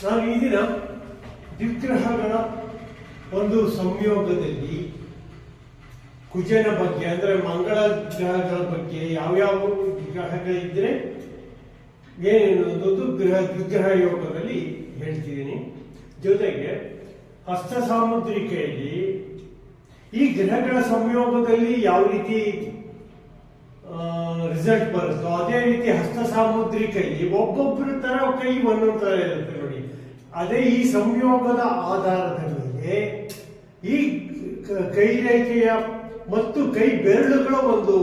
ನಾನು ಈ ದಿನ ದ್ವಿಗ್ರಹಗಳ ಒಂದು ಸಂಯೋಗದಲ್ಲಿ ಕುಜನ ಬಗ್ಗೆ ಅಂದರೆ ಮಂಗಳ ಗ್ರಹಗಳ ಬಗ್ಗೆ ಯಾವ್ಯಾವ ಗ್ರಹಗಳಿದ್ರೆ ಏನೇನು ದ್ವಿಗ್ರಹ ಯೋಗದಲ್ಲಿ ಹೇಳ್ತಿದ್ದೀನಿ. ಜೊತೆಗೆ ಹಸ್ತ ಸಾಮುದ್ರಿಕೆಯಲ್ಲಿ ಈ ಗ್ರಹಗಳ ಸಂಯೋಗದಲ್ಲಿ ಯಾವ ರೀತಿ ರಿಸಲ್ಟ್ ಬರುತ್ತೋ ಅದೇ ರೀತಿ ಹಸ್ತ ಸಾಮುದ್ರಿಕೆಯಲ್ಲಿ ಒಬ್ಬೊಬ್ಬರ ತರ ಕೈ ಒಂದೊಂದು ತರ ಇರುತ್ತೆ ನೋಡಿ. ಅದೇ ಈ ಸಂಯೋಗದ ಆಧಾರದ ಮೇಲೆ ಈ ಕೈ ರೇಖೆಯ ಮತ್ತು ಕೈ ಬೆರಳುಗಳ ಒಂದು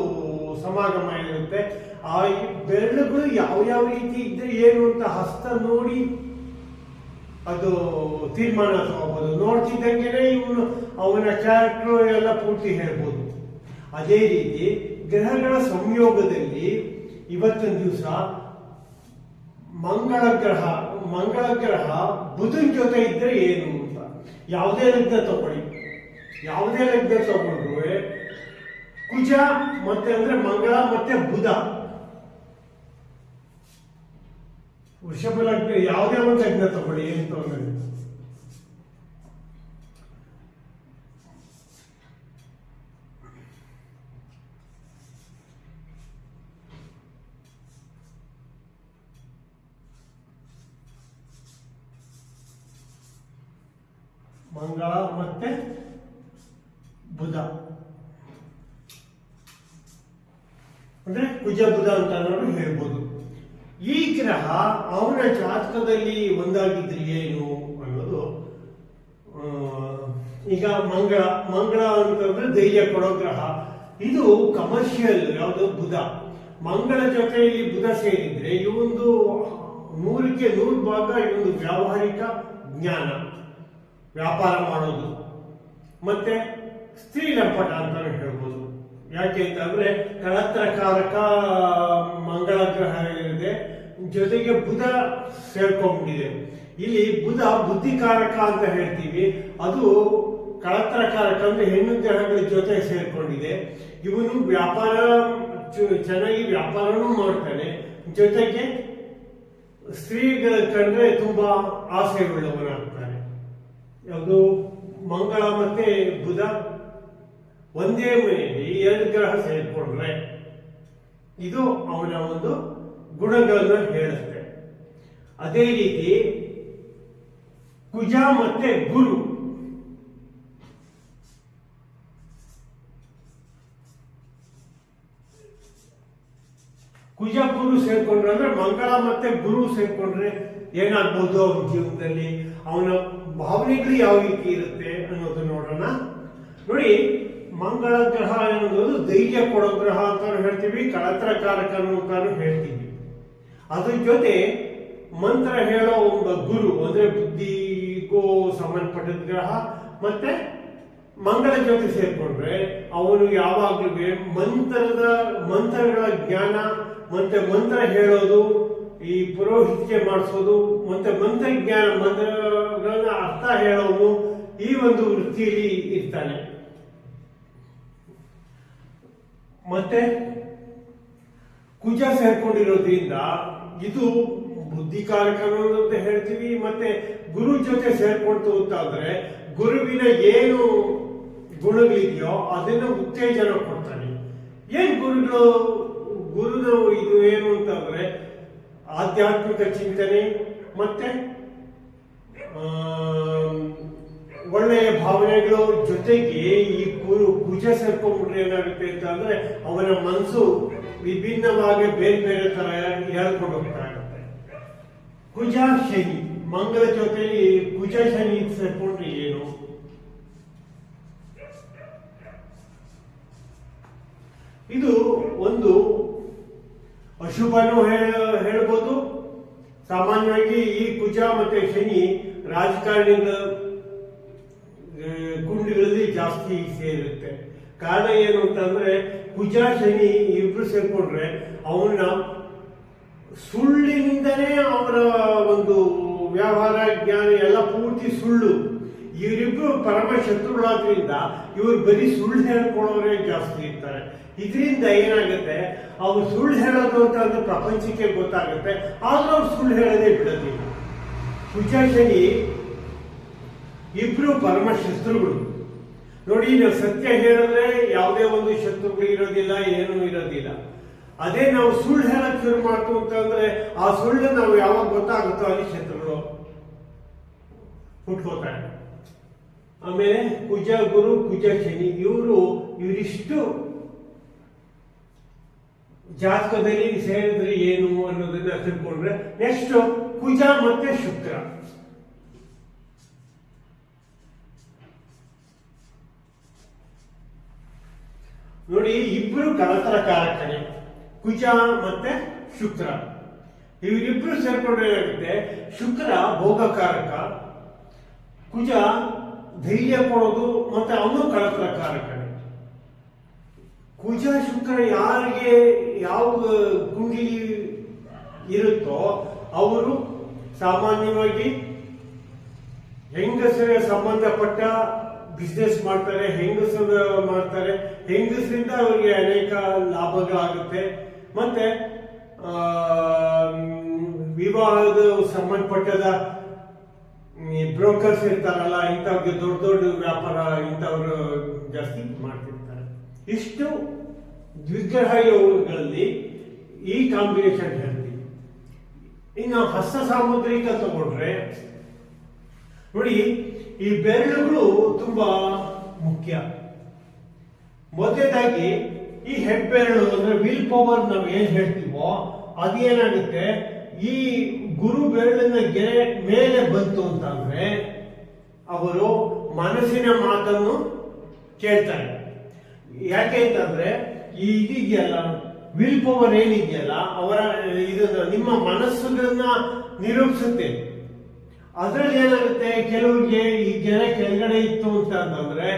ಸಮಾಗಮ ಇರುತ್ತೆ. ಆ ಬೆರಳುಗಳು ಯಾವ ರೀತಿ ಇದ್ರೆ ಏನು ಅಂತ ಹಸ್ತ ನೋಡಿ ಅದು ತೀರ್ಮಾನ ತಗೋಬಹುದು. ನೋಡ್ತಿದ್ದಂಗೆನೆ ಇವನು ಅವನ ಕ್ಯಾರೆಕ್ಟರ್ ಎಲ್ಲ ಪೂರ್ತಿ ಹೇಳ್ಬೋದು. ಅದೇ ರೀತಿ ಗ್ರಹಗಳ ಸಂಯೋಗದಲ್ಲಿ ಇವತ್ತಿನ ದಿವಸ ಮಂಗಳ ಗ್ರಹ ಬುಧನ ಜೊತೆ ಇದ್ರೆ ಏನು ಅಂತ ಯಾವುದೇ ಲಗ್ನ ತಗೊಂಡ್ರು ಕುಜ ಮತ್ತೆ ಅಂದ್ರೆ ಮಂಗಳ ಮತ್ತೆ ಬುಧ ವೃಷಭ ಲಗ್ನ ಯಾವುದೇ ಒಂದು ಲಗ್ನ ತಗೊಳ್ಳಿ ಏನು ತೊಂದರೆ. ಮಂಗಳ ಮತ್ತೆ ಬುಧ ಅಂದ್ರೆ ಕುಜ ಬುಧ ಅಂತ ನಾವು ಹೇಳ್ಬೋದು. ಈ ಗ್ರಹ ಅವನ ಜಾತಕದಲ್ಲಿ ಒಂದಾಗಿದ್ರೆ ಏನು ಅನ್ನೋದು, ಈಗ ಮಂಗಳ ಅಂತಂದ್ರೆ ಧೈರ್ಯ ಕೊಡೋ ಗ್ರಹ. ಇದು ಕಮರ್ಷಿಯಲ್ ಯಾವುದು ಬುಧ. ಮಂಗಳ ಜೊತೆಯಲ್ಲಿ ಬುಧ ಸೇರಿದ್ರೆ ಇವೊಂದು 100ಕ್ಕೆ 100 ಭಾಗ ಇವೊಂದು ವ್ಯಾವಹಾರಿಕ ಜ್ಞಾನ, ವ್ಯಾಪಾರ ಮಾಡೋದು ಮತ್ತೆ ಸ್ತ್ರೀ ಲಂಪಟ ಅಂತಾನೆ ಹೇಳ್ಬೋದು. ಯಾಕೆ ಅಂತಂದ್ರೆ ಕಳತ್ರಕಾರಕ ಮಂಗಳ ಗ್ರಹ ಇದೆ, ಜೊತೆಗೆ ಬುಧ ಸೇರ್ಕೊಂಡ್ಬಿಟ್ಟಿದೆ. ಇಲ್ಲಿ ಬುಧ ಬುದ್ಧಿಕಾರಕ ಅಂತ ಹೇಳ್ತೀವಿ, ಅದು ಕಳತ್ರಕಾರಕ ಅಂದ್ರೆ ಹೆಣ್ಣು ಗ್ರಹಗಳ ಜೊತೆ ಸೇರ್ಕೊಂಡಿದೆ. ಇವನು ವ್ಯಾಪಾರ ಚೆನ್ನಾಗಿ ವ್ಯಾಪಾರನೂ ಮಾಡ್ತಾನೆ, ಜೊತೆಗೆ ಸ್ತ್ರೀಗಳ ಕಂಡ್ರೆ ತುಂಬಾ ಆಸೆ ಉಳ್ಳವನಾಗ್ತಾನೆ. ಯಾವುದು ಮಂಗಳ ಮತ್ತೆ ಬುಧ ಒಂದೇ ಮನೆಯಲ್ಲಿ 2 ಗ್ರಹ ಸೇರ್ಕೊಂಡ್ರೆ ಇದು ಅವನ ಒಂದು ಗುಣಗಳನ್ನು ಹೇಳುತ್ತೆ. ಅದೇ ರೀತಿ ಕುಜ ಮತ್ತೆ ಗುರು ಸೇರ್ಕೊಂಡ್ರೆ ಅಂದ್ರೆ ಮಂಗಳ ಮತ್ತೆ ಗುರು ಸೇರ್ಕೊಂಡ್ರೆ ಏನಾಗ್ಬೋದು ಅವನ ಜೀವನದಲ್ಲಿ, ಅವನ ಭಾವನೆಗಳು ಯಾವ ರೀತಿ ಇರುತ್ತೆ ಅನ್ನೋದು ನೋಡೋಣ. ನೋಡಿ, ಮಂಗಳ ಗ್ರಹ ಅನ್ನೋದು ಧೈರ್ಯ ಕೊಡೋ ಗ್ರಹ ಅಂತಾನು ಹೇಳ್ತೀವಿ, ಕಳತ್ರಕಾರಕ ಅಂತಾನು ಹೇಳ್ತೀವಿ. ಅದ್ರ ಜೊತೆ ಮಂತ್ರ ಹೇಳೋ ಒಬ್ಬ ಗುರು ಅಂದ್ರೆ ಬುದ್ಧಿಗೂ ಸಂಬಂಧಪಟ್ಟ ಗ್ರಹ. ಮತ್ತೆ ಮಂಗಳ ಜೊತೆ ಸೇರ್ಕೊಂಡ್ರೆ ಅವನು ಯಾವಾಗಲೂ ಮಂತ್ರಗಳ ಜ್ಞಾನ ಮತ್ತೆ ಮಂತ್ರ ಹೇಳೋದು, ಈ ಪುರೋಹಿತ್ಯ ಮಾಡಿಸೋದು ಮತ್ತೆ ಮಂತ್ರಜ್ಞಾನ ಮಂತ್ರಗಳನ್ನ ಅರ್ಥ ಹೇಳೋದು, ಈ ಒಂದು ವೃತ್ತಿಯಲ್ಲಿ ಇರ್ತಾನೆ. ಮತ್ತೆ ಕುಜ ಸೇರ್ಕೊಂಡಿರೋದ್ರಿಂದ ಇದು ಬುದ್ಧಿಕಾರಕನು ಅಂತ ಹೇಳ್ತೀವಿ. ಮತ್ತೆ ಗುರು ಜೊತೆ ಸೇರ್ಕೊಳ್ತು ಅಂತಾದ್ರೆ ಗುರುವಿನ ಏನು ಗುಣಗಳಿದೆಯೋ ಅದನ್ನ ಉತ್ತೇಜನ ಕೊಡ್ತಾನೆ. ಏನ್ ಗುರುನ ಇದು ಏನು ಅಂತಂದ್ರೆ ಆಧ್ಯಾತ್ಮಿಕ ಚಿಂತನೆ ಮತ್ತೆ ಒಳ್ಳೆಯ ಭಾವನೆಗಳು, ಜೊತೆಗೆ ಈ ಕುಜ ಸೇರ್ಕೊಂಡ್ಬಿಟ್ರೆ ಏನಾಗುತ್ತೆ ಅಂತ ಅಂದ್ರೆ ಅವನ ಮನಸ್ಸು ವಿಭಿನ್ನವಾಗಿ ಬೇರೆ ಬೇರೆ ತರ ಹೇಳ್ಕೊಂಡು ಹೋಗ್ತಾ ಇರುತ್ತೆ. ಕುಜ ಶನಿ, ಮಂಗಳ ಜೊತೆಲಿ ಕುಜ ಶನಿ ಸೇರ್ಕೊಂಡ್ರೆ ಏನು? ಇದು ಒಂದು ಅಶುಭನೂ ಹೇಳ್ಬೋದು. ಸಾಮಾನ್ಯವಾಗಿ ಈ ಕುಜ ಮತ್ತೆ ಶನಿ ರಾಜಕಾರಣಿಗಳ ಕುಂಡಿಗಳಲ್ಲಿ ಜಾಸ್ತಿ ಸೇರುತ್ತೆ. ಕಾರಣ ಏನು ಅಂತಂದ್ರೆ ಕುಜ ಶನಿ ಇಬ್ರು ಸೇರ್ಕೊಂಡ್ರೆ ಅವನ ಸುಳ್ಳಿನಿಂದನೇ ಅವರ ಒಂದು ವ್ಯವಹಾರ ಜ್ಞಾನ ಎಲ್ಲ ಪೂರ್ತಿ ಸುಳ್ಳು. ಇವರಿಬ್ರು ಪರಮ ಶತ್ರುಗಳಾದ್ರಿಂದ ಇವರು ಬರೀ ಸುಳ್ಳು ಹೇಳ್ಕೊಳ್ಳೋರೇ ಜಾಸ್ತಿ ಇರ್ತಾರೆ. ಇದರಿಂದ ಏನಾಗುತ್ತೆ, ಅವ್ರು ಸುಳ್ಳು ಹೇಳೋದು ಅಂತ ಅಂದ್ರೆ ಪ್ರಪಂಚಕ್ಕೆ ಗೊತ್ತಾಗುತ್ತೆ, ಆದ್ರೂ ಅವ್ರು ಸುಳ್ಳು ಹೇಳೋದೇ ಬಿಡೋದಿಲ್ಲ. ಕುಜ ಶನಿ ಇಬ್ರು ಪರಮ ಶತ್ರುಗಳು. ನೋಡಿ, ನಾವು ಸತ್ಯ ಹೇಳಿದ್ರೆ ಯಾವುದೇ ಒಂದು ಶತ್ರುಗಳು ಇರೋದಿಲ್ಲ, ಏನೂ ಇರೋದಿಲ್ಲ. ಅದೇ ನಾವು ಸುಳ್ಳು ಹೇಳಕ್ ಶುರು ಮಾಡ್ತು ಅಂತಂದ್ರೆ ಆ ಸುಳ್ಳು ನಾವು ಯಾವಾಗ ಗೊತ್ತಾಗುತ್ತೋ ಅಲ್ಲಿ ಶತ್ರುಗಳು ಹುಟ್ಕೋತಾರೆ. ಆಮೇಲೆ ಕುಜ ಗುರು, ಕುಜ ಶನಿ ಇವರಿಷ್ಟು ಜಾತಕದಲ್ಲಿ ಸೇರಿದ್ರೆ ಏನು ಅನ್ನೋದನ್ನ ತಿಳ್ಕೊಂಡ್ರೆ, ನೆಕ್ಸ್ಟ್ ಕುಜ ಮತ್ತೆ ಶುಕ್ರ. ನೋಡಿ, ಇಬ್ರು ಕಳತರ ಕಾರಕನೇ, ಕುಜ ಮತ್ತೆ ಶುಕ್ರ. ಇವರಿಬ್ರು ಸೇರ್ಕೊಂಡ್ರೆ ಏನಾಗುತ್ತೆ, ಶುಕ್ರ ಭೋಗಕಾರಕ, ಕುಜ ಧೈರ್ಯ ಕೊಡೋದು, ಮತ್ತೆ ಅವನು ಕಳತರ ಕಾರಕನೇ. ಕುಜ ಶುಕ್ರ ಯಾರಿಗೆ ಯಾವ ಕುಂಡಿ ಇರುತ್ತೋ ಅವರು ಸಾಮಾನ್ಯವಾಗಿ ಹೆಂಗಸರಿಗೆ ಸಂಬಂಧಪಟ್ಟ ಬಿಸ್ನೆಸ್ ಮಾಡ್ತಾರೆ, ಹೆಂಗಸರು ಮಾಡ್ತಾರೆ. ಹೆಂಗಸರಿಂದ ಅವರಿಗೆ ಅನೇಕ ಲಾಭಗಳಾಗುತ್ತೆ. ಮತ್ತೆ ವಿವಾಹದ ಸಂಬಂಧಪಟ್ಟದ ಬ್ರೋಕರ್ಸ್ ಇರ್ತಾರಲ್ಲ, ಇಂಥವ್ರಿಗೆ ದೊಡ್ಡ ದೊಡ್ಡ ವ್ಯಾಪಾರ ಇಂಥವ್ರು ಜಾಸ್ತಿ ಮಾಡ್ತಿರ್ತಾರೆ. ಇಷ್ಟು ದ್ವಿಗ್ರಹ ಯೋಗಗಳಲ್ಲಿ ಈ ಕಾಂಬಿನೇಷನ್ ಹೇಳ್ತೀವಿ. ಇನ್ನು ಹಸ್ತ ಸಾಮುದ್ರಿಕ ತಗೊಂಡ್ರೆ ನೋಡಿ, ಈ ಬೆರಳುಗಳು ತುಂಬಾ ಮುಖ್ಯ. ಮೊದಲನೇದಾಗಿ ಈ ಹೆಬ್ಬೆರಳು ಅಂದ್ರೆ ವಿಲ್ ಪವರ್ ನಾವು ಏನ್ ಹೇಳ್ತೀವೋ ಅದೇನಾಗುತ್ತೆ, ಈ ಗುರು ಬೆರಳಿನ ಗೆರೆ ಮೇಲೆ ಬಂತು ಅಂತಂದ್ರೆ ಅವರು ಮನಸ್ಸಿನ ಮಾತನ್ನು ಕೇಳ್ತಾರೆ. ಯಾಕೆ ಅಂತಂದ್ರೆ ಈ ಇದೆಯಲ್ಲ, ವಿಲ್ ಪವರ್ ಏನಿದೆಯಲ್ಲ ಅವರ ಇದನ್ನ ನಿಮ್ಮ ಮನಸ್ಸುಗಳನ್ನ ನಿರೂಪಿಸುತ್ತೆ. ಅದ್ರಲ್ಲಿ ಏನಾಗುತ್ತೆ, ಕೆಲವರಿಗೆ ಈ ಗೆರೆ ಕೆಳಗಡೆ ಇತ್ತು ಅಂತಂದ್ರೆ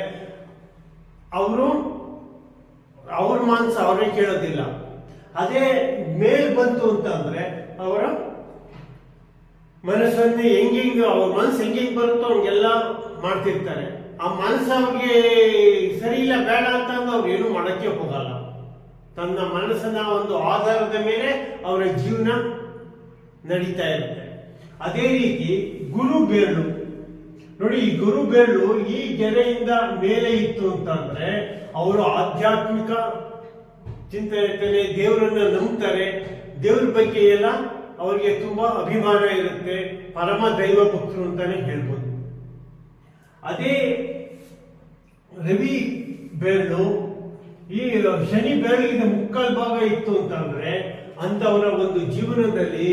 ಅವ್ರ ಮನಸ್ಸು ಅವರೇ ಕೇಳೋದಿಲ್ಲ. ಅದೇ ಮೇಲ್ ಬಂತು ಅಂತಂದ್ರೆ ಅವರ ಮನಸ್ಸನ್ನು ಅವ್ರ ಮನಸ್ಸು ಹೆಂಗೆಂಗ್ ಬರುತ್ತೋ ಹಂಗೆಲ್ಲ ಮಾಡ್ತಿರ್ತಾರೆ. ಆ ಮನಸ್ಸು ಅವ್ರಿಗೆ ಸರಿ ಇಲ್ಲ, ಬೇಡ ಅಂತಂದು ಅವ್ರು ಏನು ಮಾಡಕ್ಕೆ ಹೋಗಲ್ಲ. ತನ್ನ ಮನಸ್ಸನ್ನ ಒಂದು ಆಧಾರದ ಮೇಲೆ ಅವರ ಜೀವನ ನಡೀತಾ ಇರುತ್ತೆ. ಅದೇ ರೀತಿ ಗುರು ಬೆರಳು ನೋಡಿ, ಈ ಗುರು ಬೆರಳು ಈ ಗೆರೆಯಿಂದ ಮೇಲೆ ಇತ್ತು ಅಂತಂದ್ರೆ ಅವರು ಆಧ್ಯಾತ್ಮಿಕ ಚಿಂತನೆ, ದೇವರನ್ನ ನಂಬ್ತಾರೆ, ದೇವ್ರ ಬಗ್ಗೆ ಎಲ್ಲ ಅವರಿಗೆ ತುಂಬಾ ಅಭಿಮಾನ ಇರುತ್ತೆ, ಪರಮ ದೈವ ಭಕ್ತರು ಅಂತಾನೆ ಹೇಳ್ಬೋದು. ಅದೇ ರವಿ ಬೆರಳು ಈ ಶನಿ ಬೆರಳಿನ ಮುಕ್ಕಾಲ್ ಭಾಗ ಇತ್ತು ಅಂತಂದ್ರೆ ಅಂತವರ ಒಂದು ಜೀವನದಲ್ಲಿ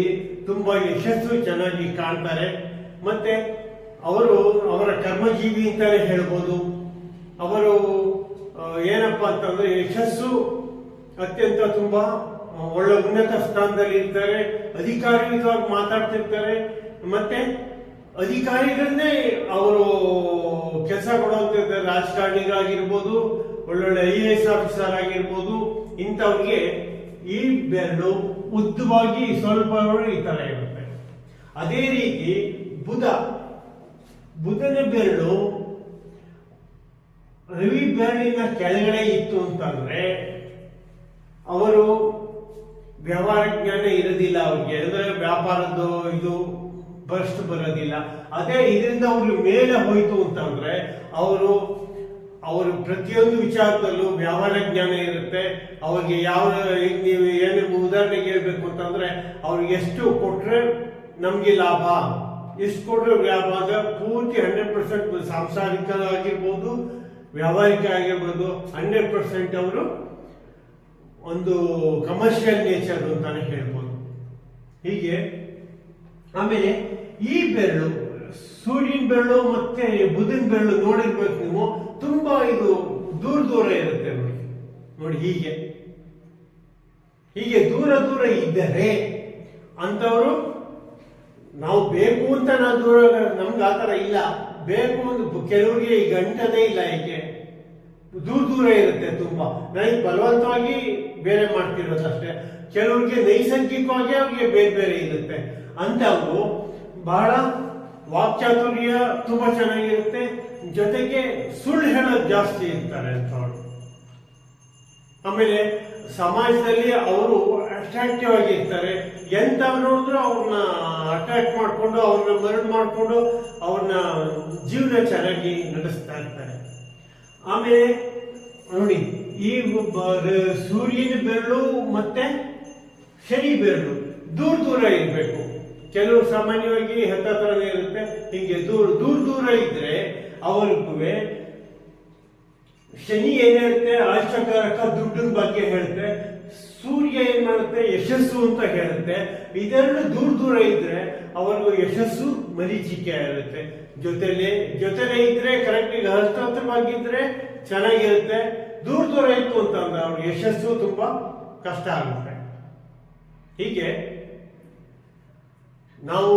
ತುಂಬಾ ಯಶಸ್ಸು ಚೆನ್ನಾಗಿ ಕಾಣ್ತಾರೆ. ಮತ್ತೆ ಅವರು ಅವರ ಕರ್ಮಜೀವಿ ಅಂತಾನೆ ಹೇಳ್ಬೋದು. ಅವರು ಏನಪ್ಪಾ ಅಂತಂದ್ರೆ ಯಶಸ್ಸು ಅತ್ಯಂತ ತುಂಬಾ ಒಳ್ಳೆ ಉನ್ನತ ಸ್ಥಾನದಲ್ಲಿ ಇರ್ತಾರೆ, ಅಧಿಕಾರಿಯುತವಾಗಿ ಮಾತಾಡ್ತಿರ್ತಾರೆ. ಮತ್ತೆ ಅಧಿಕಾರಿಗಳನ್ನೇ ಅವರು ಕೆಲಸ ಕೊಡುವಂತ ರಾಜಕಾರಣಿಗಳಾಗಿರ್ಬೋದು, ಒಳ್ಳೊಳ್ಳೆ IAS ಆಫೀಸರ್ ಆಗಿರ್ಬೋದು, ಇಂಥವ್ರಿಗೆ ಈ ಬೆರಳು ಉದ್ದವಾಗಿ ಸ್ವಲ್ಪ ಈ ತರ ಇರುತ್ತೆ. ಅದೇ ರೀತಿ ಬುಧನ ಬೆರಳು ರವಿ ಬೆರಳಿನ ಕೆಳಗಡೆ ಇತ್ತು ಅಂತಂದ್ರೆ ಅವರು ವ್ಯವಹಾರ ಜ್ಞಾನ ಇರೋದಿಲ್ಲ, ಅವ್ರಿಗೆ ಅಂದ್ರೆ ವ್ಯಾಪಾರದ್ದು ಇದು ಬರಷ್ಟು ಬರೋದಿಲ್ಲ. ಅದೇ ಇದರಿಂದ ಅವ್ರಿಗೆ ಮೇಲೆ ಹೋಯ್ತು ಅಂತಂದ್ರೆ ಅವರು ಪ್ರತಿಯೊಂದು ವಿಚಾರದಲ್ಲೂ ವ್ಯವಹಾರ ಜ್ಞಾನ ಇರುತ್ತೆ. ಅವ್ರಿಗೆ ನೀವು ಏನು ಉದಾಹರಣೆಗೆ ಹೇಳ್ಬೇಕು ಅಂತಂದ್ರೆ ಅವ್ರಿಗೆ ಎಷ್ಟು ಕೊಟ್ರೆ ನಮ್ಗೆ ಲಾಭ, ಎಷ್ಟು ಕೊಟ್ರೆ ಲಾಭ ಅಂದ್ರೆ ಪೂರ್ತಿ 100% ಸಾಂಸಾರಿಕ ಆಗಿರ್ಬೋದು, ವ್ಯಾವಹಾರಿಕ ಆಗಿರ್ಬೋದು, 100% ಅವರು ಒಂದು ಕಮರ್ಷಿಯಲ್ ನೇಚರ್ ಅಂತಾನೆ ಹೇಳ್ಬೋದು. ಹೀಗೆ ಆಮೇಲೆ ಈ ಬೆರಳು ಸೂರ್ಯನ ಬೆರಳು ಮತ್ತೆ ಬುಧನ ಬೆರಳು ನೋಡಿರ್ಬೇಕು ನೀವು, ತುಂಬಾ ಇದು ದೂರ ಇರುತ್ತೆ. ನೋಡಿ ಹೀಗೆ ದೂರ ಇದ್ದರೆ ಅಂತವರು ನಾವು ಬೇಕು ಅಂತ ನಾವು ನಮ್ಗೆ ಆತರ ಇಲ್ಲ, ಬೇಕು ಅಂತ ಕೆಲವರಿಗೆ ಈಗ ಅಂಟದೇ ಇಲ್ಲ. ಏಕೆ ದೂರ ಇರುತ್ತೆ ತುಂಬಾ, ನನಗೆ ಬಲವಂತವಾಗಿ ಬೇರೆ ಮಾಡ್ತಿರೋದಷ್ಟೇ. ಕೆಲವರಿಗೆ ನೈಸರ್ಗಿಕವಾಗಿ ಅವ್ರಿಗೆ ಬೇರೆ ಇರುತ್ತೆ. ಅಂತವು ಬಹಳ ವಾಕ್ಚಾತುರ್ಯ ತುಂಬಾ ಚೆನ್ನಾಗಿರುತ್ತೆ, ಜೊತೆಗೆ ಸುಳ್ಳು ಹೇಳೋದು ಜಾಸ್ತಿ ಇರ್ತಾರೆ ಅಂತವ್ರು. ಆಮೇಲೆ ಸಮಾಜದಲ್ಲಿ ಅವರು ಅಟ್ರಾಕ್ಟಿವ್ ಆಗಿರ್ತಾರೆ. ಎಂಥವ್ರು ನೋಡಿದ್ರು ಅವ್ರನ್ನ ಅಟ್ರಾಕ್ಟ್ ಮಾಡಿಕೊಂಡು ಅವ್ರನ್ನ ಮರಳು ಮಾಡಿಕೊಂಡು ಅವ್ರನ್ನ ಜೀವನ ಚೆನ್ನಾಗಿ ನಡೆಸ್ತಾ ಇರ್ತಾರೆ. ಆಮೇಲೆ ನೋಡಿ, ಈ ಸೂರ್ಯನ ಬೆರಳು ಮತ್ತೆ ಶನಿ ಬೆರಳು ದೂರ ದೂರ ಇರಬೇಕು. ಕೆಲವರು ಸಾಮಾನ್ಯವಾಗಿ ಹತ್ತತ್ರನೇ ಇರುತ್ತೆ. ಹೀಗೆ ದೂರ ದೂರ ದೂರ ಇದ್ರೆ ಅವ್ರಿಗೂ ಶನಿ ಏನಿರುತ್ತೆ ಆಶಾಕಾರಕ ದುಡ್ಡಿನ ಬಗ್ಗೆ ಹೇಳುತ್ತೆ, ಸೂರ್ಯ ಏನ್ ಮಾಡುತ್ತೆ ಯಶಸ್ಸು ಅಂತ ಹೇಳುತ್ತೆ. ಇದೆರಡು ದೂರ ದೂರ ಇದ್ರೆ ಅವ್ರಿಗೂ ಯಶಸ್ಸು ಮರೀಚಿಕೆ ಇರುತ್ತೆ. ಜೊತೆಲೆ ಇದ್ರೆ ಕರೆಕ್ಟ್ ಹಸ್ತವಾಗಿದ್ರೆ ಚೆನ್ನಾಗಿರುತ್ತೆ. ದೂರ ದೂರ ಇತ್ತು ಅಂತಂದ್ರೆ ಅವ್ರ ಯಶಸ್ಸು ತುಂಬಾ ಕಷ್ಟ ಆಗುತ್ತೆ. ಹೀಗೆ ನಾವು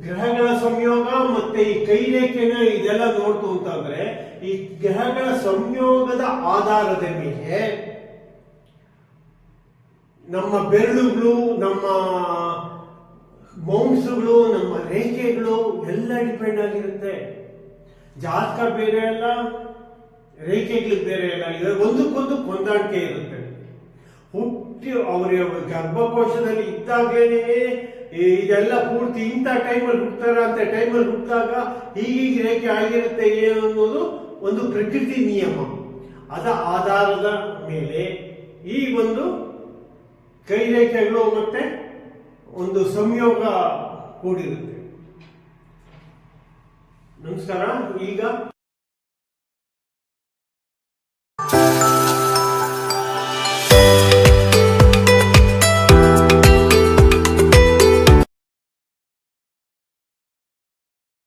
ಗ್ರಹಗಳ ಸಂಯೋಗ ಮತ್ತೆ ಈ ಕೈರೇಖೆನ ಇದೆಲ್ಲ ನೋಡ್ತು ಅಂತಂದ್ರೆ ಈ ಗ್ರಹಗಳ ಸಂಯೋಗದ ಆಧಾರದ ಮೇಲೆ ನಮ್ಮ ಬೆರಳುಗಳು, ನಮ್ಮ ಮೌಂಟ್ಸ್ಗಳು, ನಮ್ಮ ರೇಖೆಗಳು ಎಲ್ಲ ಡಿಪೆಂಡ್ ಆಗಿರುತ್ತೆ. ಜಾತಕ ಬೇರೆ ಅಲ್ಲ, ರೇಖೆಗಳು ಬೇರೆ ಅಲ್ಲ. ಇದರ ಒಂದಕ್ಕೊಂದು ಹೊಂದಾಣಿಕೆ ಇರುತ್ತೆ. ಹುಟ್ಟಿ ಅವರ ಗರ್ಭಕೋಶದಲ್ಲಿ ಇದ್ದಾಗೇನೆ ಇದೆಲ್ಲ ಪೂರ್ತಿ ಇಂಥ ಟೈಮಲ್ಲಿ ಹುಟ್ಟತಾರ ಅಂತ ಟೈಮಲ್ಲಿ ಹುಟ್ಟಿದಾಗ ಹೀಗೆ ರೇಖೆ ಆಗಿರುತ್ತೆ ಅನ್ನೋದು ಒಂದು ಪ್ರಕೃತಿ ನಿಯಮ. ಅದ ಆಧಾರದ ಮೇಲೆ ಈ ಒಂದು ಕೈರೇಖೆಗಳು ಮತ್ತೆ ಒಂದು ಸಂಯೋಗ ಕೂಡಿರುತ್ತೆ. ನಮಸ್ಕಾರ. ಈಗ